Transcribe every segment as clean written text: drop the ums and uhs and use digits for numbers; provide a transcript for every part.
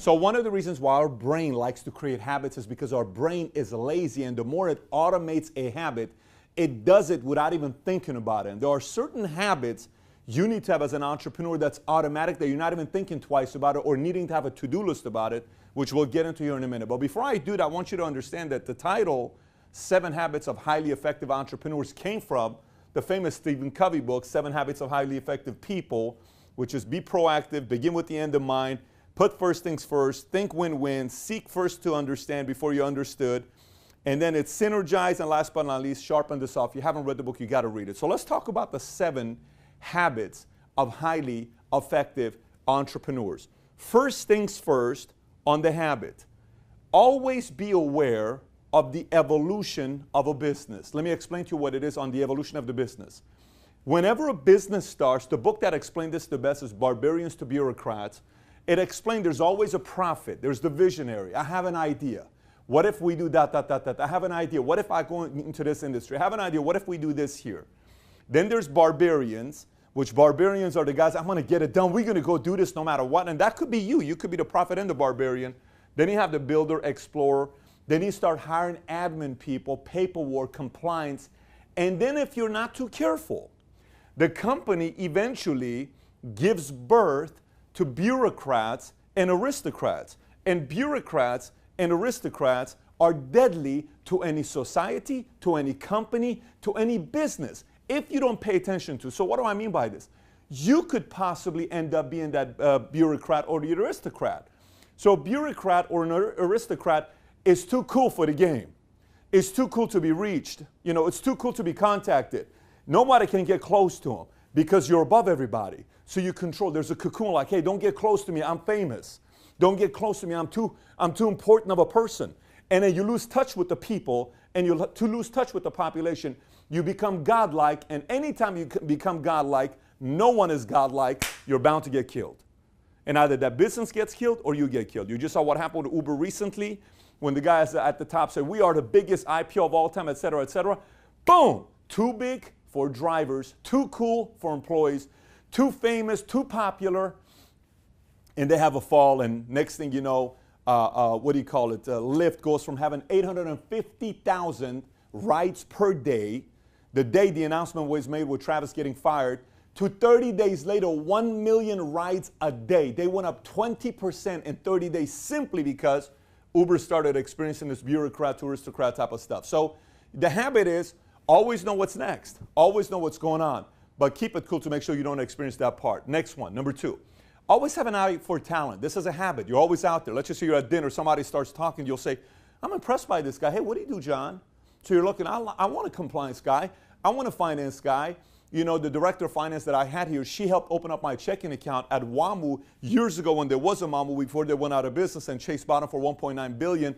So one of the reasons why our brain likes to create habits is because our brain is lazy, and the more it automates a habit, it does it without even thinking about it. And there are certain habits you need to have as an entrepreneur that's automatic, that you're not even thinking twice about it or needing to have a to-do list about it, which we'll get into here in a minute. But before I do that, I want you to understand that the title, 7 Habits of Highly Effective Entrepreneurs, came from the famous Stephen Covey book, 7 Habits of Highly Effective People, which is be proactive, begin with the end in mind, put first things first, think win-win, seek first to understand before you understood, and then it's synergize, and last but not least, sharpen this off. If you haven't read the book, you got to read it. So let's talk about the 7 habits of highly effective entrepreneurs. First things first on the habit. Always be aware of the evolution of a business. Let me explain to you what it is on the evolution of the business. Whenever a business starts, the book that explained this the best is Barbarians to Bureaucrats. It explained there's always a prophet. There's the visionary. I have an idea. What if we do that? I have an idea. What if I go into this industry? I have an idea. What if we do this here? Then there's barbarians, which barbarians are the guys, I'm going to get it done. We're going to go do this no matter what. And that could be you. You could be the prophet and the barbarian. Then you have the builder, explorer. Then you start hiring admin people, paperwork, compliance. And then if you're not too careful, the company eventually gives birth to bureaucrats and aristocrats. And bureaucrats and aristocrats are deadly to any society, to any company, to any business, if you don't pay attention to. So what do I mean by this? You could possibly end up being that bureaucrat or the aristocrat. So a bureaucrat or an aristocrat is too cool for the game. It's too cool to be reached. You know, it's too cool to be contacted. Nobody can get close to them because you're above everybody. So you control. There's a cocoon like, hey, don't get close to me. I'm famous. Don't get close to me. I'm too important of a person. And then you lose touch with the people, and to lose touch with the population, you become godlike. And anytime you become godlike, no one is godlike. You're bound to get killed. And either that business gets killed or you get killed. You just saw what happened with Uber recently when the guys at the top said, we are the biggest IPO of all time, et cetera, et cetera. Boom! Too big for drivers, too cool for employees, too famous, too popular, and they have a fall. And next thing you know, what do you call it? Lyft goes from having 850,000 rides per day, the day the announcement was made with Travis getting fired, to 30 days later, 1 million rides a day. They went up 20% in 30 days simply because Uber started experiencing this bureaucrat to aristocrat type of stuff. So the habit is always know what's next. Always know what's going on. But keep it cool to make sure you don't experience that part. Next one, number 2. Always have an eye for talent. This is a habit. You're always out there. Let's just say you're at dinner, somebody starts talking, you'll say, I'm impressed by this guy. Hey, what do you do, John? So you're looking, I want a compliance guy. I want a finance guy. You know, the director of finance that I had here, she helped open up my checking account at WAMU years ago when there was a WAMU before they went out of business and Chase bought them for $1.9 billion.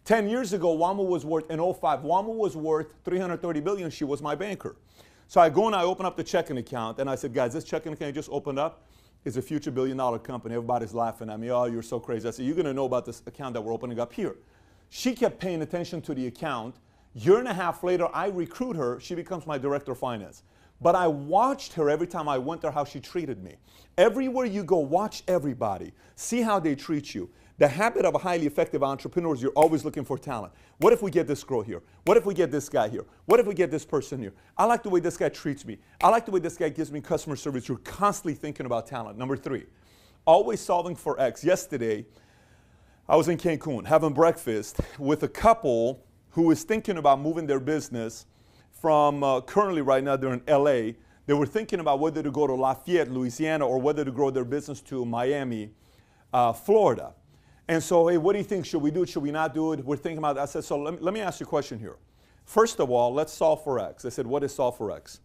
10 years ago, WAMU was worth, in 05, WAMU was worth $330 billion. She was my banker. So I go and I open up the checking account and I said, guys, this checking account you just opened up is a future billion-dollar company. Everybody's laughing at me. Oh, you're so crazy. I said, you're going to know about this account that we're opening up here. She kept paying attention to the account. Year and a half later, I recruit her. She becomes my director of finance. But I watched her every time I went there, how she treated me. Everywhere you go, watch everybody. See how they treat you. The habit of a highly effective entrepreneur is you're always looking for talent. What if we get this girl here? What if we get this guy here? What if we get this person here? I like the way this guy treats me. I like the way this guy gives me customer service. You're constantly thinking about talent. Number 3, always solving for X. Yesterday, I was in Cancun having breakfast with a couple who is thinking about moving their business from currently right now they're in LA. They were thinking about whether to go to Lafayette, Louisiana, or whether to grow their business to Miami, Florida. And so, hey, what do you think? Should we do it? Should we not do it? We're thinking about that. I said, so let me ask you a question here. First of all, let's solve for X. I said, what is solve for X?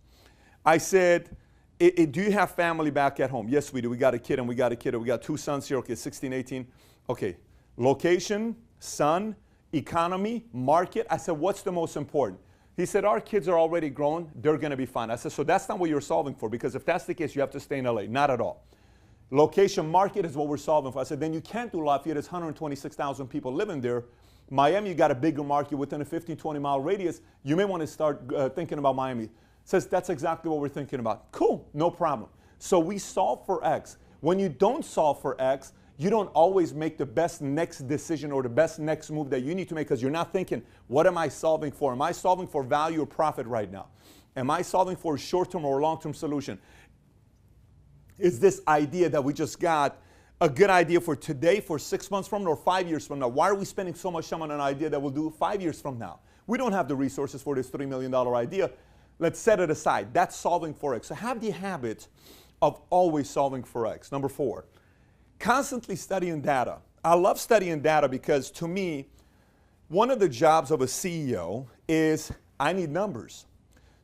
I said, do you have family back at home? Yes, we do. We got a kid and we got a kid. We got 2 sons here. Okay, 16, 18. Okay, location, son, economy, market. I said, what's the most important? He said, our kids are already grown. They're going to be fine. I said, so that's not what you're solving for, because if that's the case, you have to stay in LA. Not at all. Location, market is what we're solving for. I said, then you can't do Lafayette. There's 126,000 people living there. Miami, you got a bigger market within a 15, 20-mile radius. You may want to start thinking about Miami. Says, that's exactly what we're thinking about. Cool, no problem. So we solve for X. When you don't solve for X, you don't always make the best next decision or the best next move that you need to make because you're not thinking, what am I solving for? Am I solving for value or profit right now? Am I solving for a short-term or long-term solution? Is this idea that we just got a good idea for today, for 6 months from now, or 5 years from now? Why are we spending so much time on an idea that we'll do 5 years from now? We don't have the resources for this $3 million idea. Let's set it aside. That's solving for X. So have the habit of always solving for X. Number 4, constantly studying data. I love studying data because to me, one of the jobs of a CEO is I need numbers.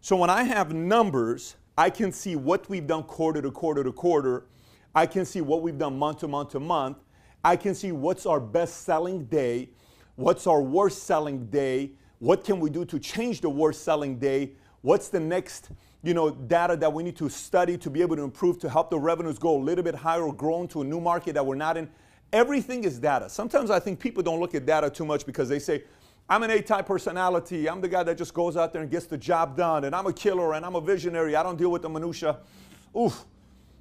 So when I have numbers, I can see what we've done quarter to quarter to quarter. I can see what we've done month to month to month. I can see what's our best selling day, what's our worst selling day, what can we do to change the worst selling day, what's the next data that we need to study to be able to improve to help the revenues go a little bit higher or grow into a new market that we're not in. Everything is data. Sometimes I think people don't look at data too much because they say, I'm an A-type personality. I'm the guy that just goes out there and gets the job done. And I'm a killer and I'm a visionary. I don't deal with the minutia. Oof.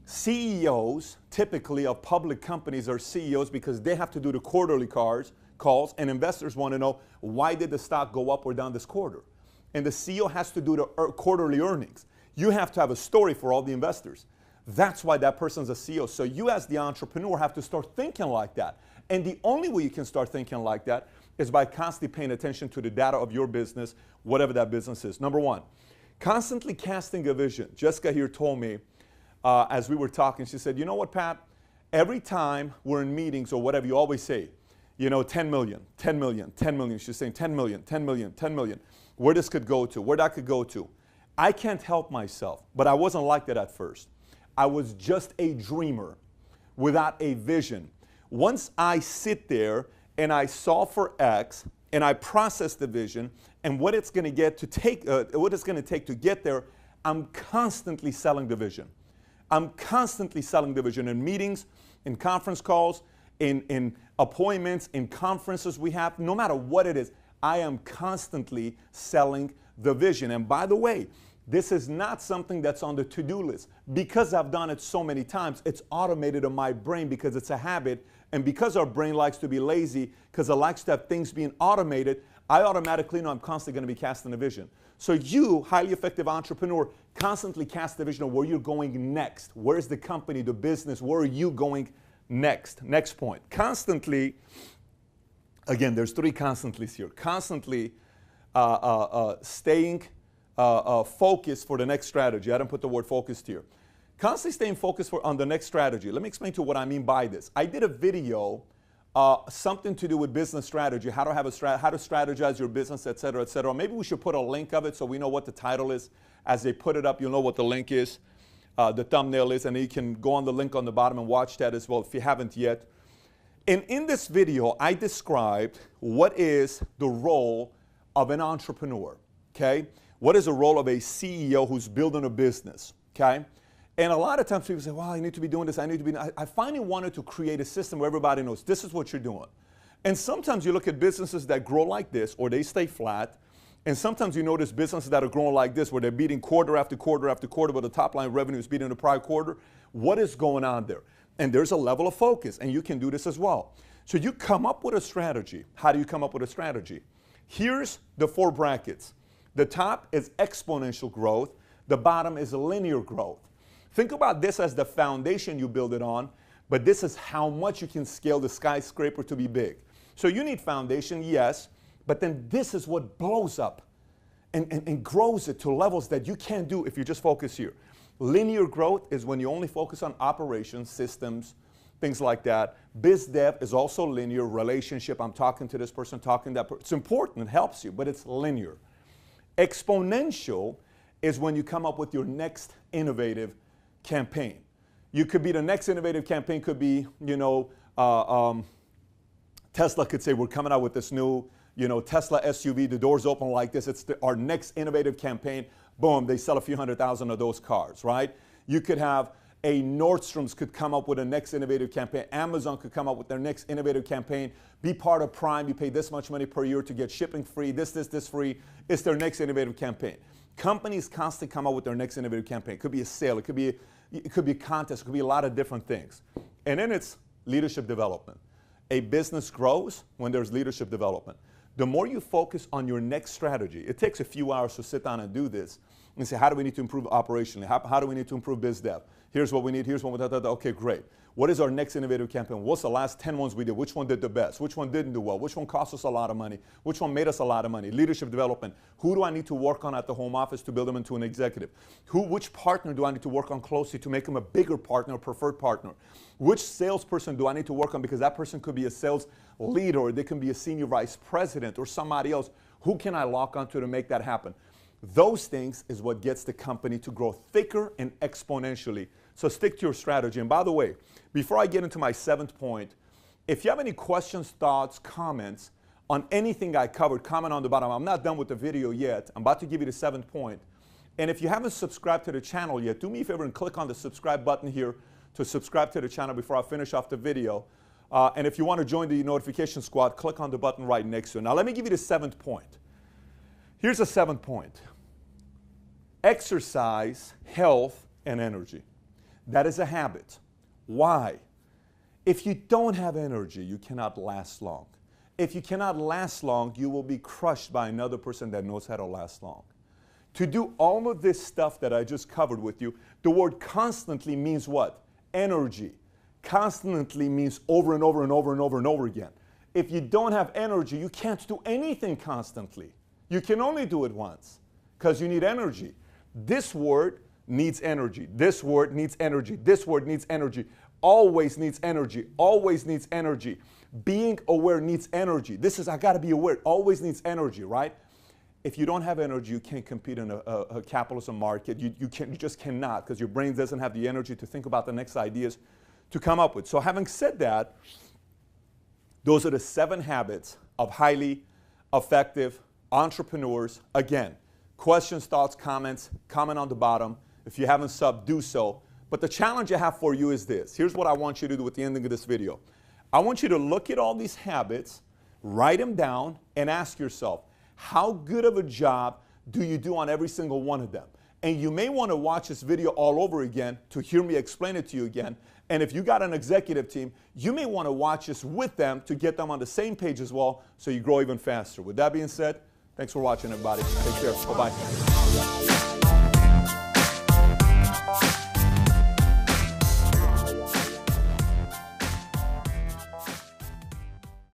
CEOs, typically of public companies, are CEOs because they have to do the quarterly calls, and investors want to know, why did the stock go up or down this quarter? And the CEO has to do the quarterly earnings. You have to have a story for all the investors. That's why that person's a CEO. So you as the entrepreneur have to start thinking like that. And the only way you can start thinking like that is by constantly paying attention to the data of your business, whatever that business is. Number 1, constantly casting a vision. Jessica here told me, as we were talking, she said, you know what, Pat? Every time we're in meetings or whatever, you always say, 10 million, 10 million, 10 million. She's saying 10 million, 10 million, 10 million. Where this could go to, where that could go to. I can't help myself, but I wasn't like that at first. I was just a dreamer without a vision. Once I sit there and I solve for X and I process the vision and what it's going to take to get there, I'm constantly selling the vision. I'm constantly selling the vision in meetings, in conference calls, in appointments, in conferences we have, no matter what it is. I am constantly selling the vision. And by the way, this is not something that's on the to-do list. Because I've done it so many times, it's automated in my brain because it's a habit. And because our brain likes to be lazy, because it likes to have things being automated, I automatically know I'm constantly going to be casting a vision. So you, highly effective entrepreneur, constantly cast the vision of where you're going next. Where's the company, the business? Where are you going next? Next point. Constantly. Again, there's 3 constantlys here. Constantly staying focused for the next strategy. I didn't put the word focused here. Constantly staying focused on the next strategy. Let me explain to you what I mean by this. I did a video, something to do with business strategy, how to strategize your business, et cetera, et cetera. Maybe we should put a link of it so we know what the title is. As they put it up, you'll know what the link is, the thumbnail is, and you can go on the link on the bottom and watch that as well if you haven't yet. And in this video, I described what is the role of an entrepreneur, okay? What is the role of a CEO who's building a business, okay? And a lot of times people say, well, I need to be doing this, I finally wanted to create a system where everybody knows this is what you're doing. And sometimes you look at businesses that grow like this or they stay flat, and sometimes you notice businesses that are growing like this where they're beating quarter after quarter after quarter, but the top line revenue is beating the prior quarter. What is going on there? And there's a level of focus, and you can do this as well. So you come up with a strategy. How do you come up with a strategy? Here's the 4 brackets. The top is exponential growth. The bottom is linear growth. Think about this as the foundation you build it on, but this is how much you can scale the skyscraper to be big. So you need foundation, yes, but then this is what blows up and grows it to levels that you can't do if you just focus here. Linear growth is when you only focus on operations, systems, things like that. Biz dev is also linear. Relationship, I'm talking to this person, talking to that person. It's important, it helps you, but it's linear. Exponential is when you come up with your next innovative campaign. You could be, the next innovative campaign could be, Tesla could say, we're coming out with this new, Tesla SUV, the doors open like this. It's our next innovative campaign. Boom, they sell a few 100,000 of those cars, right? You could have a Nordstrom's could come up with a next innovative campaign. Amazon could come up with their next innovative campaign. Be part of Prime. You pay this much money per year to get shipping free, this free. It's their next innovative campaign. Companies constantly come up with their next innovative campaign. It could be a sale. It could be a contest. It could be a lot of different things. And then it's leadership development. A business grows when there's leadership development. The more you focus on your next strategy, it takes a few hours to sit down and do this and say, how do we need to improve operationally? How do we need to improve biz dev? Here's what we need, here's what we need. Okay, great. What is our next innovative campaign? What's the last 10 ones we did? Which one did the best? Which one didn't do well? Which one cost us a lot of money? Which one made us a lot of money? Leadership development. Who do I need to work on at the home office to build them into an executive? Which partner do I need to work on closely to make them a bigger partner, a preferred partner? Which salesperson do I need to work on because that person could be a sales leader, or they can be a senior vice president or somebody else? Who can I lock onto to make that happen? Those things is what gets the company to grow thicker and exponentially. So stick to your strategy. And by the way, before I get into my 7th point, if you have any questions, thoughts, comments on anything I covered, comment on the bottom. I'm not done with the video yet. I'm about to give you the 7th point. And if you haven't subscribed to the channel yet, do me a favor and click on the subscribe button here to subscribe to the channel before I finish off the video. And if you want to join the notification squad, click on the button right next to it. Now let me give you the 7th point. Here's the 7th point. Exercise, health, and energy. That is a habit. Why? If you don't have energy, you cannot last long. If you cannot last long, you will be crushed by another person that knows how to last long. To do all of this stuff that I just covered with you, the word constantly means what? Energy. Constantly means over and over and over and over and over again. If you don't have energy, you can't do anything constantly. You can only do it once because you need energy. This word needs energy. This word needs energy. This word needs energy. Always needs energy. Always needs energy. Being aware needs energy. This is, I got to be aware. Always needs energy, right? If you don't have energy, you can't compete in a capitalism market. You just cannot, because your brain doesn't have the energy to think about the next ideas to come up with. So having said that, those are the 7 habits of highly effective entrepreneurs. Again, questions, thoughts, comments, comment on the bottom. If you haven't subbed, do so. But the challenge I have for you is this. Here's what I want you to do at the ending of this video. I want you to look at all these habits, write them down, and ask yourself, how good of a job do you do on every single one of them? And you may want to watch this video all over again to hear me explain it to you again. And if you got an executive team, you may want to watch this with them to get them on the same page as well so you grow even faster. With that being said, thanks for watching, everybody. Take care. Bye-bye.